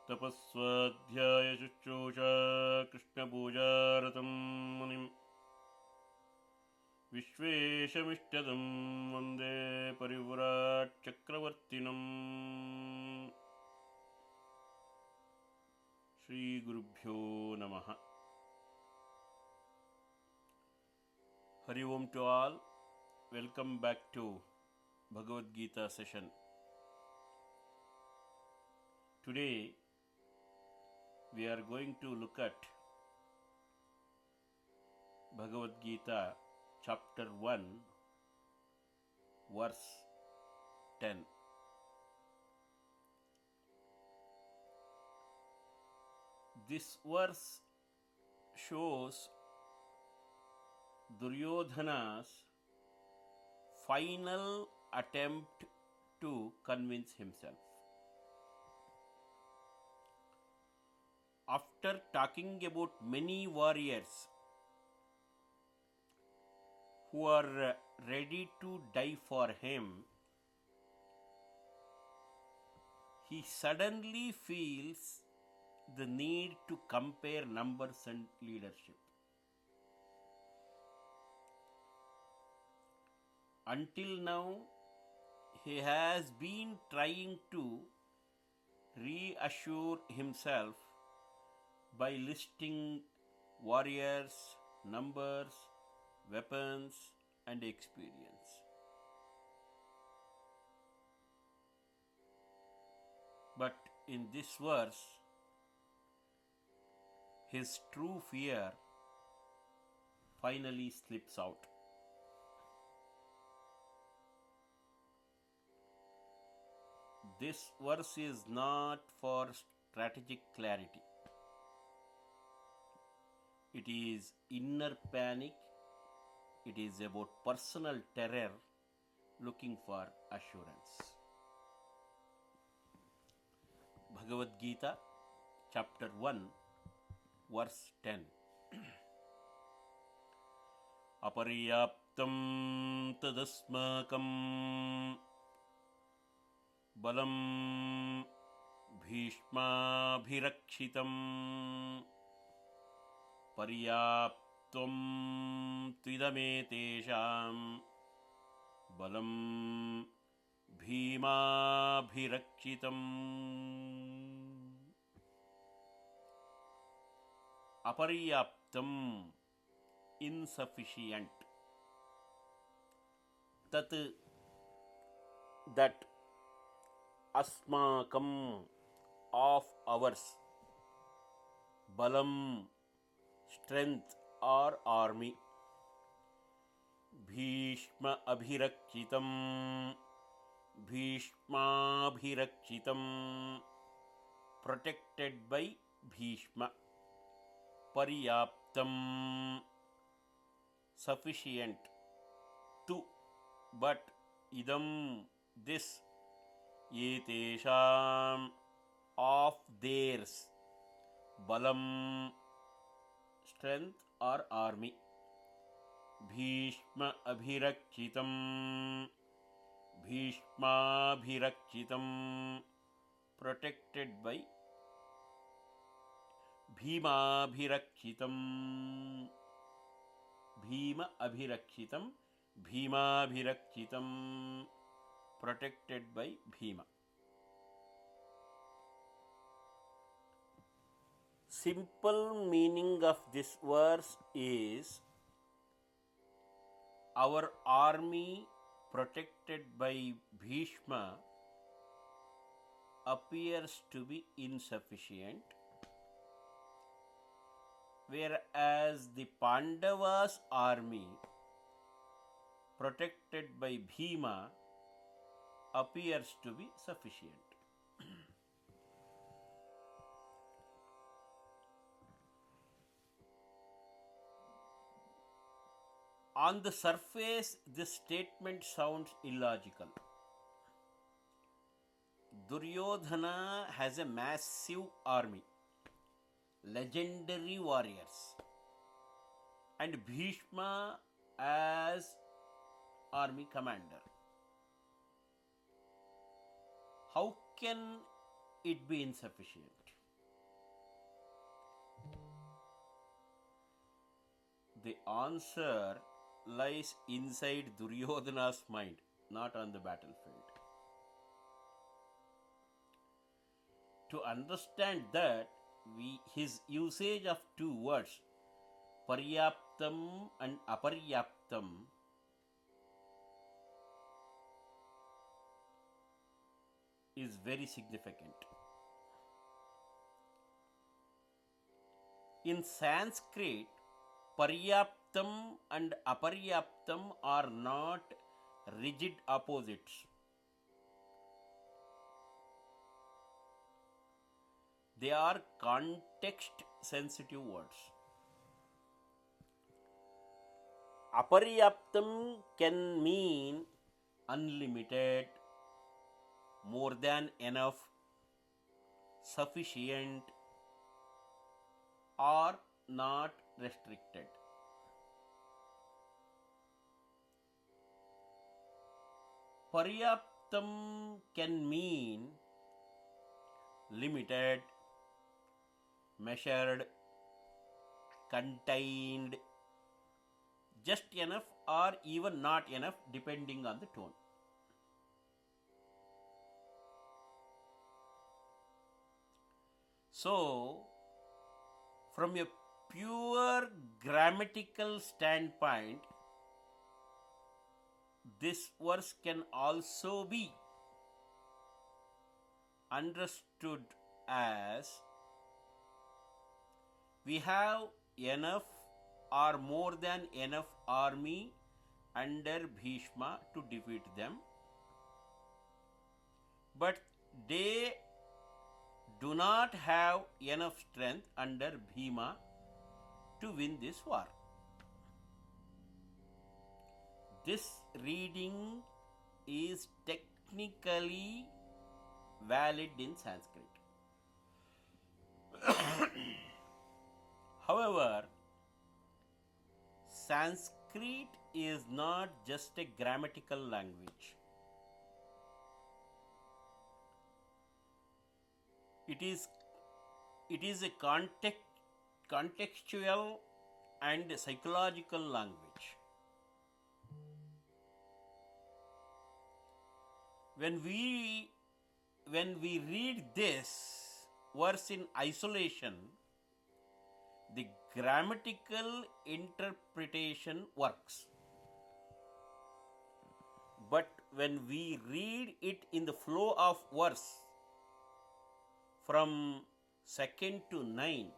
तपस्वाध्यायशुश्रूषा कृष्णपूजारतं मुनिम् विश्वेशमिष्टदं वन्दे परिव्राट्चक्रवर्तिनम् श्रीगुरुभ्यो नमः. Hari Om to all. Welcome back to Bhagavad Gita session. Today we are going to look at Bhagavad Gita chapter 1 verse 10. This verse shows Duryodhana's final attempt to convince himself. After talking about many warriors who are ready to die for him, he suddenly feels the need to compare numbers and leadership. Until now, he has been trying to reassure himself by listing warriors, numbers, weapons, and experience. But in this verse, his true fear finally slips out. This verse is not for strategic clarity. It is inner panic. It is about personal terror looking for assurance. Bhagavad Gita, chapter 1, verse 10. Aparyaptam tadasmakam balam bhishmabhirakshitam पर्याप्तं त्विदमेतेषां बलं भीमाभिरक्षितम्. अपर्याप्तम्, insufficient. Tat, that. Asmakam, of ours. Balam, strength or army. Bhishma abhirakshitam, bhishmabhirakshitam, protected by Bhishma. Paryaptam, sufficient. Tu, but. Idam, this. Yetesham, of theirs. Balam, strength or army. Bhishma abhirakshitam, bhishmabhirakshitam, protected by Bhimabhirakshitam. Bhima abhirakshitam, Bhimabhirakshitam, protected by Bhima. Simple meaning of this verse is our army protected by Bhishma appears to be insufficient, whereas the Pandavas' army protected by Bhima appears to be sufficient. On the surface, this statement sounds illogical. Duryodhana has a massive army, legendary warriors, and Bhishma as army commander. How can it be insufficient? The answer lies inside Duryodhana's mind, not on the battlefield. To understand that, his usage of two words, paryaptam and aparyaptam, is very significant. In Sanskrit, paryaptam and aparyaptam are not rigid opposites. They are context sensitive words. Aparyaptam can mean unlimited, more than enough, sufficient, or not restricted. Paryaptam can mean limited, measured, contained, just enough or even not enough depending on the tone. So, from a pure grammatical standpoint, this verse can also be understood as we have enough or more than enough army under Bhishma to defeat them, but they do not have enough strength under Bhima to win this war. This reading is technically valid in Sanskrit. However, Sanskrit is not just a grammatical language. It is a contextual and psychological language. When we read this verse in isolation, the grammatical interpretation works. But when we read it in the flow of verse from 2nd to 9,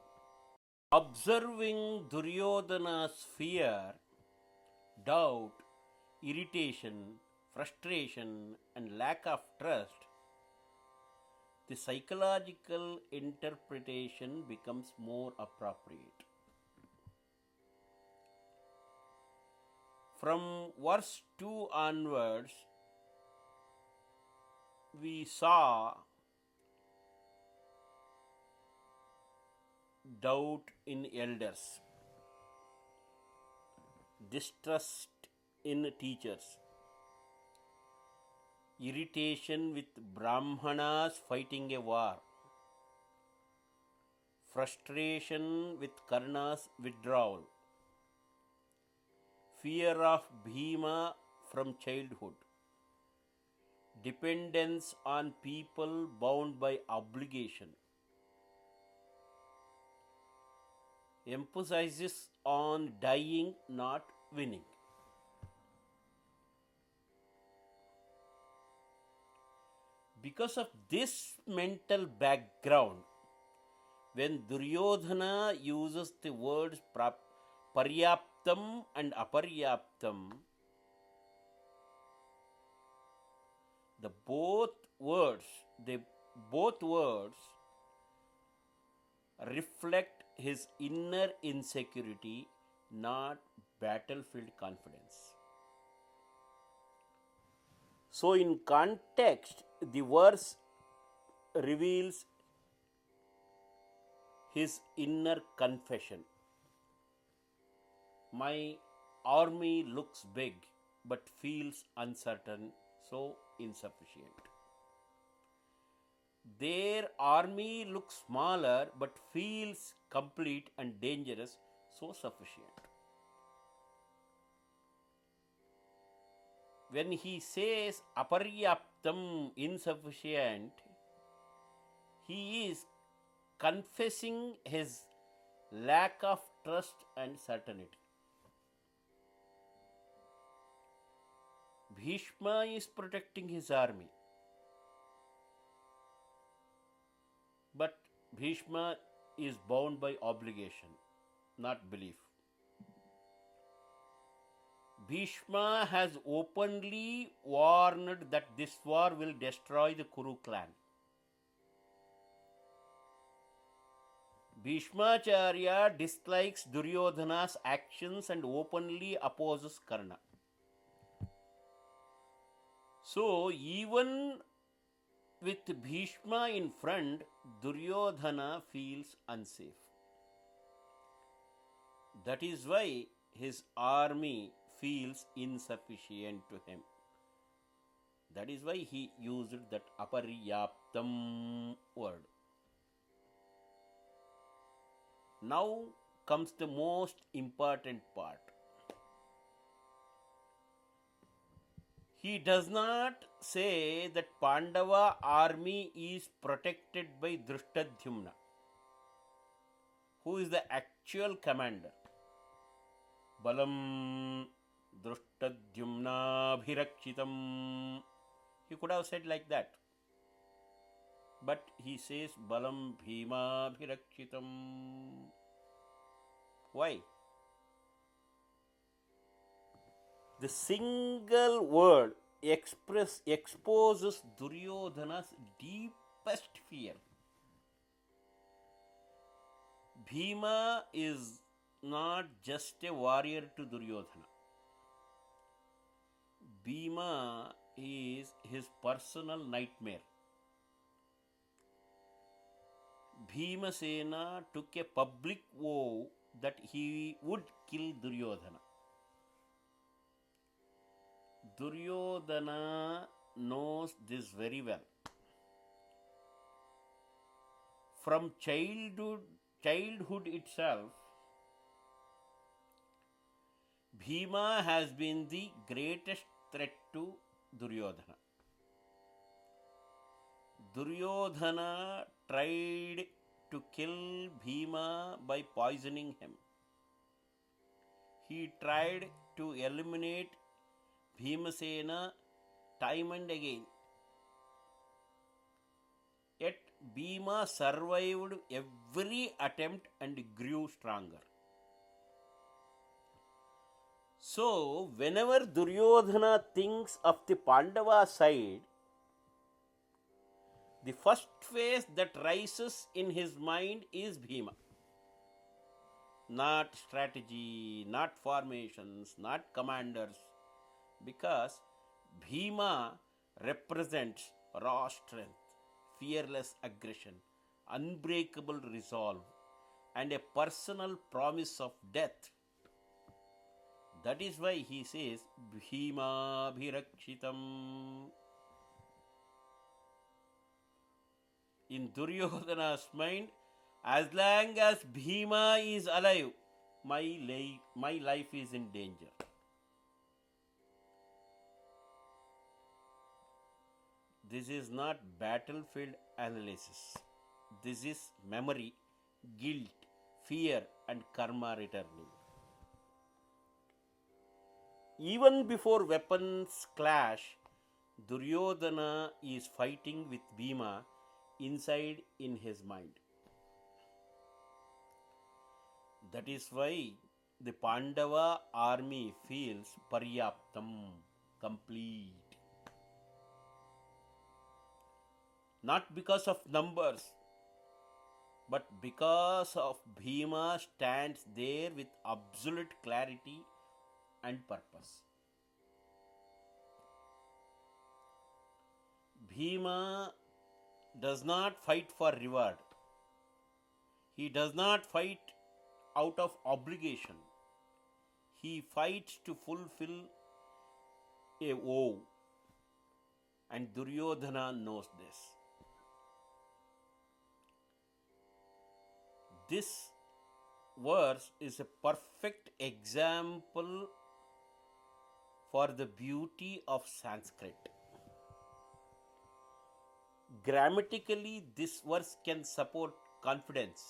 observing Duryodhana's fear, doubt, irritation, frustration, and lack of trust, the psychological interpretation becomes more appropriate. From verse 2 onwards, we saw doubt in elders, distrust in teachers, irritation with Brahmanas fighting a war, frustration with Karna's withdrawal, fear of Bhima from childhood, dependence on people bound by obligation, emphasizes on dying, not winning. Because of this mental background, when Duryodhana uses the words paryaptam and aparyaptam, both words reflect his inner insecurity, not battlefield confidence. So in context, the verse reveals his inner confession. My army looks big but feels uncertain, so insufficient. Their army looks smaller but feels complete and dangerous, so sufficient. when he says aparyaptam, insufficient, he is confessing his lack of trust and certainty. Bhishma is protecting his army, but Bhishma is bound by obligation, not belief. Bhishma has openly warned that this war will destroy the Kuru clan. Bhishma Acharya dislikes Duryodhana's actions and openly opposes Karna. So, even with Bhishma in front, Duryodhana feels unsafe. That is why his army feels insufficient to him. That is why he used that aparyaptam word. Now comes the most important part. He does not say that Pandava army is protected by Drushtadhyumna, who is the actual commander. Balam Drushtadhyumna bhirakshitam. He could have said like that. But he says Balam Bhima bhirakshitam. Why? The single word exposes Duryodhana's deepest fear. Bhima is not just a warrior to Duryodhana. Bhima is his personal nightmare. Bhimasena took a public vow that he would kill Duryodhana. Duryodhana knows this very well. From childhood itself, Bhima has been the greatest threat to Duryodhana. Duryodhana tried to kill Bhima by poisoning him. He tried to eliminate Bhimasena time and again. Yet Bhima survived every attempt and grew stronger. So, whenever Duryodhana thinks of the Pandava side, the first face that rises in his mind is Bhima. Not strategy, not formations, not commanders, because Bhima represents raw strength, fearless aggression, unbreakable resolve, and a personal promise of death. That is why he says Bhima bhirakshitam. In Duryodhana's mind, as long as Bhima is alive, my life is in danger. This is not battlefield analysis. This is memory, guilt, fear, and karma returning. Even before weapons clash, Duryodhana is fighting with Bhima inside in his mind. That is why the Pandava army feels paryaptam, complete. Not because of numbers, but because of Bhima stands there with absolute clarity and purpose. Bhima does not fight for reward. He does not fight out of obligation. He fights to fulfill a vow. And Duryodhana knows this. This verse is a perfect example for the beauty of Sanskrit. Grammatically, this verse can support confidence.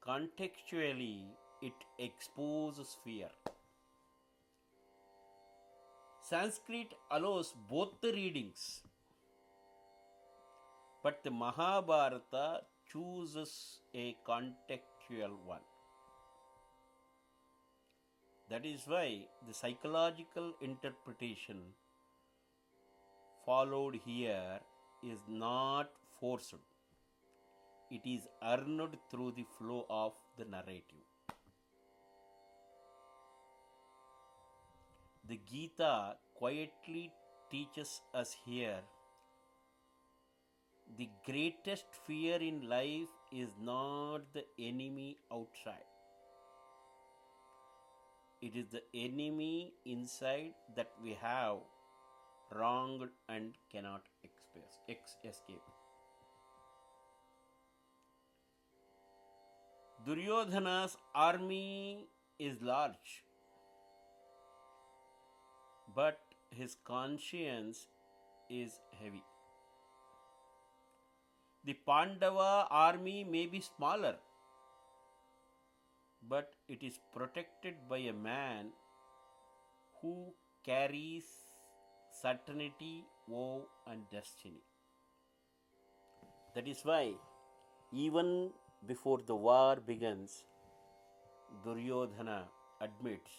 Contextually, it exposes fear. Sanskrit allows both the readings, but the Mahabharata chooses a contextual one. That is why the psychological interpretation followed here is not forced. It is earned through the flow of the narrative. The Gita quietly teaches us here the greatest fear in life is not the enemy outside. It is the enemy inside that we have wronged and cannot escape. Duryodhana's army is large, but his conscience is heavy. The Pandava army may be smaller, but it is protected by a man who carries certainty, woe, and destiny. That is why, even before the war begins, Duryodhana admits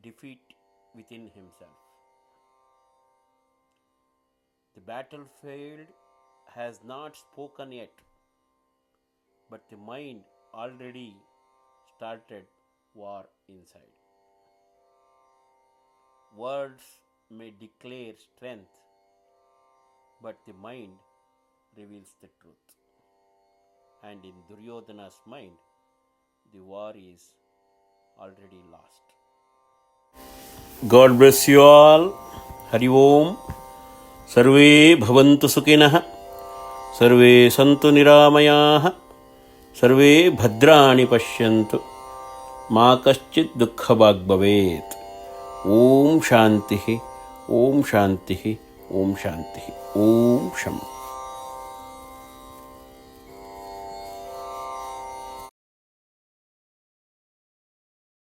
defeat within himself. The battlefield has not spoken yet, but the mind already started war inside. Words may declare strength, but the mind reveals the truth. And in Duryodhana's mind, the war is already lost. God bless you all. Hari Om. Sarve bhavantu sukhinah. Sarve santu niramayah. Sarve bhadrani pashyantu. Ma kaschit dukkha bhag bhavet. Om Shantihi. Om Shantihi. Om Shantihi. Om Sham.